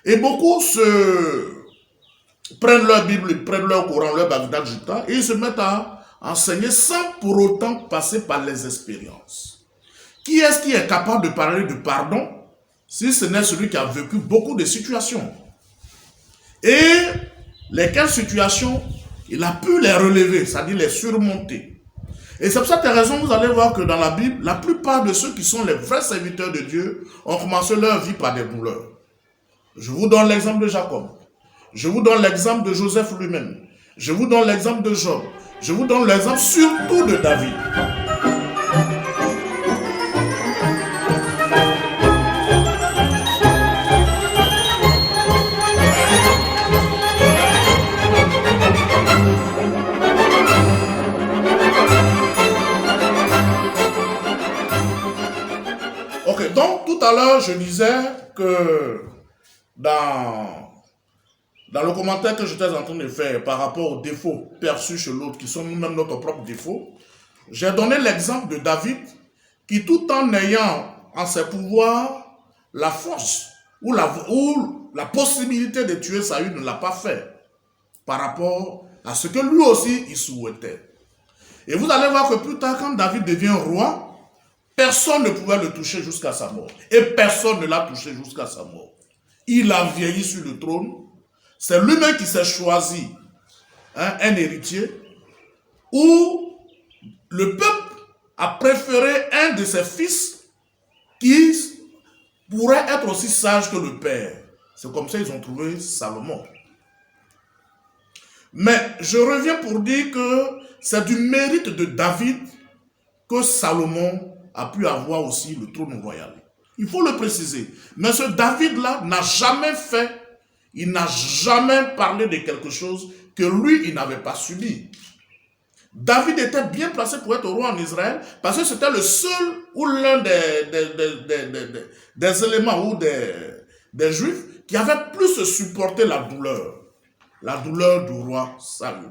Et beaucoup prennent leur Bible, ils prennent leur Coran, leur Bhagavad Gita, et ils se mettent à enseigner sans pour autant passer par les expériences. Qui est-ce qui est capable de parler de pardon si ce n'est celui qui a vécu beaucoup de situations? Et lesquelles situations il a pu les relever, c'est-à-dire les surmonter. Et c'est pour cette raison, vous allez voir que dans la Bible, la plupart de ceux qui sont les vrais serviteurs de Dieu ont commencé leur vie par des douleurs. Je vous donne l'exemple de Jacob. Je vous donne l'exemple de Joseph lui-même. Je vous donne l'exemple de Job. Je vous donne l'exemple surtout de David. Ok, donc tout à l'heure, je disais que dans le commentaire que j'étais en train de faire par rapport aux défauts perçus chez l'autre, qui sont nous-mêmes notre propre défaut, j'ai donné l'exemple de David, qui tout en ayant en ses pouvoirs la force ou la possibilité de tuer Saül ne l'a pas fait par rapport à ce que lui aussi il souhaitait. Et vous allez voir que plus tard, quand David devient roi, personne ne pouvait le toucher jusqu'à sa mort. Et personne ne l'a touché jusqu'à sa mort. Il a vieilli sur le trône. C'est lui-même qui s'est choisi un héritier, où le peuple a préféré un de ses fils qui pourrait être aussi sage que le père. C'est comme ça qu'ils ont trouvé Salomon. Mais je reviens pour dire que c'est du mérite de David que Salomon a pu avoir aussi le trône royal. Il faut le préciser. Mais ce David-là n'a jamais fait, il n'a jamais parlé de quelque chose que lui, il n'avait pas subi. David était bien placé pour être roi en Israël parce que c'était le seul ou l'un des éléments ou des Juifs qui avait plus supporté la douleur du roi Saül.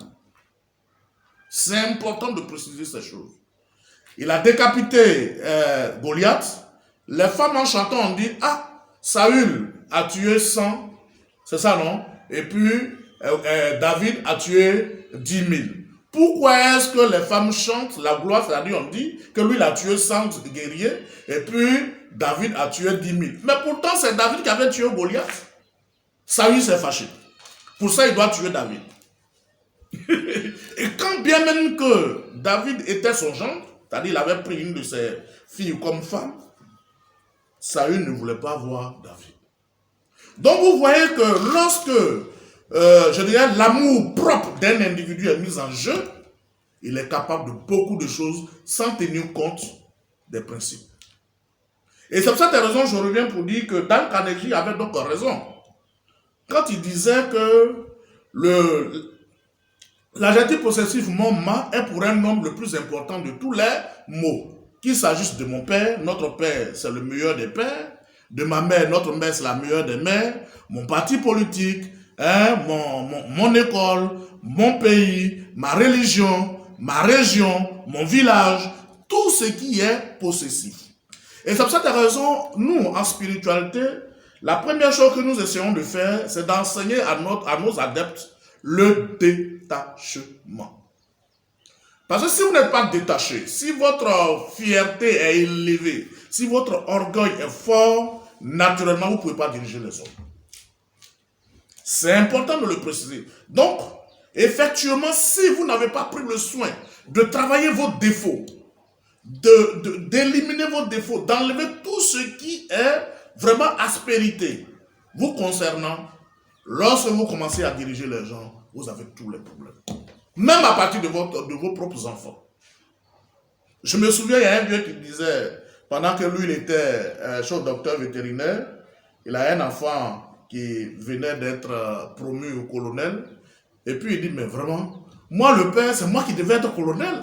C'est important de préciser ces choses. Il a décapité Goliath. Les femmes en chantant ont dit, ah, Saül a tué 100, c'est ça non? Et puis David a tué 10 000. Pourquoi est-ce que les femmes chantent la gloire? C'est-à-dire on dit que lui il a tué 100 guerriers et puis David a tué 10 000. Mais pourtant c'est David qui avait tué Goliath. Saül s'est fâché. Pour ça il doit tuer David. Et quand bien même que David était son gendre, c'est-à-dire il avait pris une de ses filles comme femme, Saül ne voulait pas voir David. Donc vous voyez que lorsque, je dirais, l'amour propre d'un individu est mis en jeu, il est capable de beaucoup de choses sans tenir compte des principes. Et c'est pour cette raison que je reviens pour dire que Dan Carnegie avait donc raison. Quand il disait que l'adjectif possessif mon ma est pour un homme le plus important de tous les mots. Qu'il s'agisse de mon père, notre père c'est le meilleur des pères, de ma mère, notre mère c'est la meilleure des mères, mon parti politique, mon école, mon pays, ma religion, ma région, mon village, tout ce qui est possessif. Et c'est pour cette raison, nous en spiritualité, la première chose que nous essayons de faire, c'est d'enseigner à nos adeptes le détachement. Parce que si vous n'êtes pas détaché, si votre fierté est élevée, si votre orgueil est fort, naturellement, vous ne pouvez pas diriger les autres. C'est important de le préciser. Donc, effectivement, si vous n'avez pas pris le soin de travailler vos défauts, d'éliminer vos défauts, d'enlever tout ce qui est vraiment aspérité vous concernant, lorsque vous commencez à diriger les gens, vous avez tous les problèmes. Même à partir de vos propres enfants. Je me souviens, il y a un vieux qui disait, pendant que lui, il était chez docteur vétérinaire, il a un enfant qui venait d'être promu au colonel, et puis il dit, mais vraiment, moi le père, c'est moi qui devais être colonel.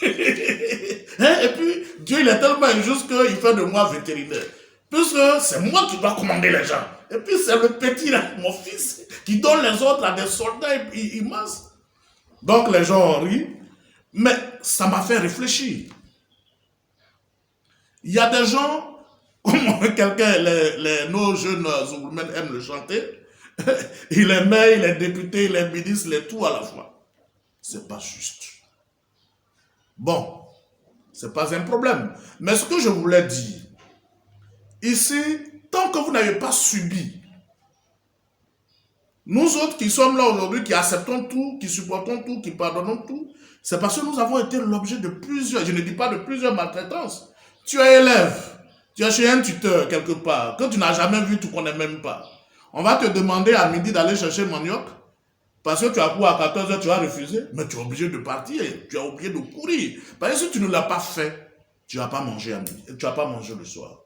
Et puis, Dieu, il est tellement injuste qu'il fait de moi vétérinaire. Puisque c'est moi qui dois commander les gens. Et puis c'est le petit, là, mon fils, qui donne les autres à des soldats et il masse. Donc les gens ont ri, mais ça m'a fait réfléchir. Il y a des gens, Comme quelqu'un, nos jeunes Zougoumènes aiment le chanter, il est maire, il est député, il est ministre, il est tout à la fois. C'est pas juste. Bon, c'est pas un problème. Mais ce que je voulais dire, ici, tant que vous n'avez pas subi, nous autres qui sommes là aujourd'hui, qui acceptons tout, qui supportons tout, qui pardonnons tout, c'est parce que nous avons été l'objet de plusieurs, je ne dis pas de plusieurs maltraitances. Tu es élève, tu es chez un tuteur quelque part, que tu n'as jamais vu, tu ne connais même pas. On va te demander à midi d'aller chercher manioc, parce que tu as couru à 14 h, tu as refusé, mais tu es obligé de partir, tu es obligé de courir. Parce que si tu ne l'as pas fait, tu n'as pas mangé à midi, tu n'as pas mangé le soir.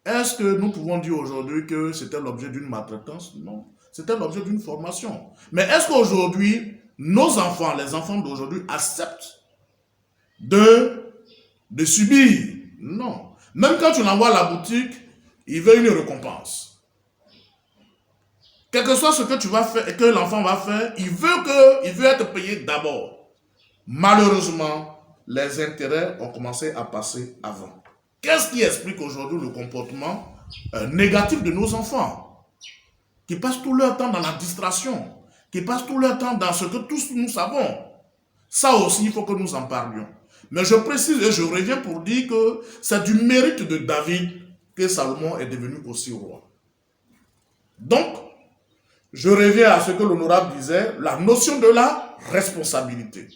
Est-ce que nous pouvons dire aujourd'hui que c'était l'objet d'une maltraitance? Non, c'était l'objet d'une formation. Mais est-ce qu'aujourd'hui, nos enfants, les enfants d'aujourd'hui, acceptent de subir? Non. Même quand tu l'envoies à la boutique, il veut une récompense. Quel que soit ce que tu vas faire et que l'enfant va faire, il veut être payé d'abord. Malheureusement, les intérêts ont commencé à passer avant. Qu'est-ce qui explique aujourd'hui le comportement négatif de nos enfants? Qui passent tout leur temps dans la distraction, qui passent tout leur temps dans ce que tous nous savons. Ça aussi, il faut que nous en parlions. Mais je précise et je reviens pour dire que c'est du mérite de David que Salomon est devenu aussi roi. Donc, je reviens à ce que l'honorable disait, la notion de la responsabilité.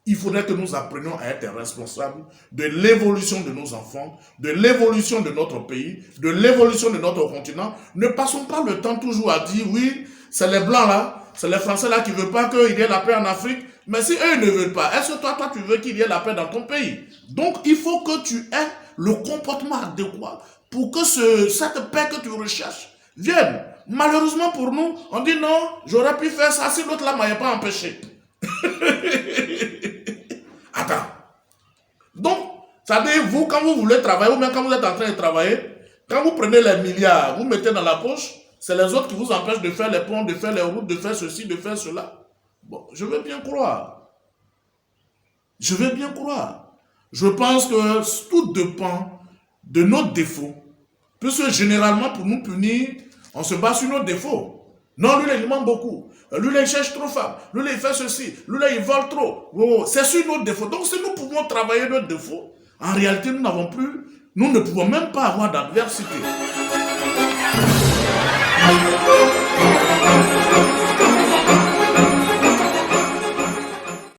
Il faudrait que nous apprenions à être responsables de l'évolution de nos enfants, de l'évolution de notre pays, de l'évolution de notre continent. Ne passons pas le temps toujours à dire, oui, c'est les Blancs là, c'est les Français là qui ne veulent pas qu'il y ait la paix en Afrique. Mais si eux ne veulent pas, est-ce que toi tu veux qu'il y ait la paix dans ton pays? Donc, il faut que tu aies le comportement adéquat pour que cette paix que tu recherches vienne. Malheureusement pour nous, on dit non, j'aurais pu faire ça si l'autre là ne m'avait pas empêché. Attends. Donc, ça veut dire, vous, quand vous voulez travailler, ou même quand vous êtes en train de travailler, quand vous prenez les milliards, vous mettez dans la poche, c'est les autres qui vous empêchent de faire les ponts, de faire les routes, de faire ceci, de faire cela. Bon, je veux bien croire. Je veux bien croire. Je pense que tout dépend de nos défauts. Puisque généralement, pour nous punir, on se base sur nos défauts. Non, lui, il manque beaucoup. Lui, il cherche trop fort. Lui, il fait ceci. Lui, il vole trop. Oh, c'est sur nos défauts. Donc, si nous pouvons travailler nos défauts, en réalité, nous ne pouvons même pas avoir d'adversité.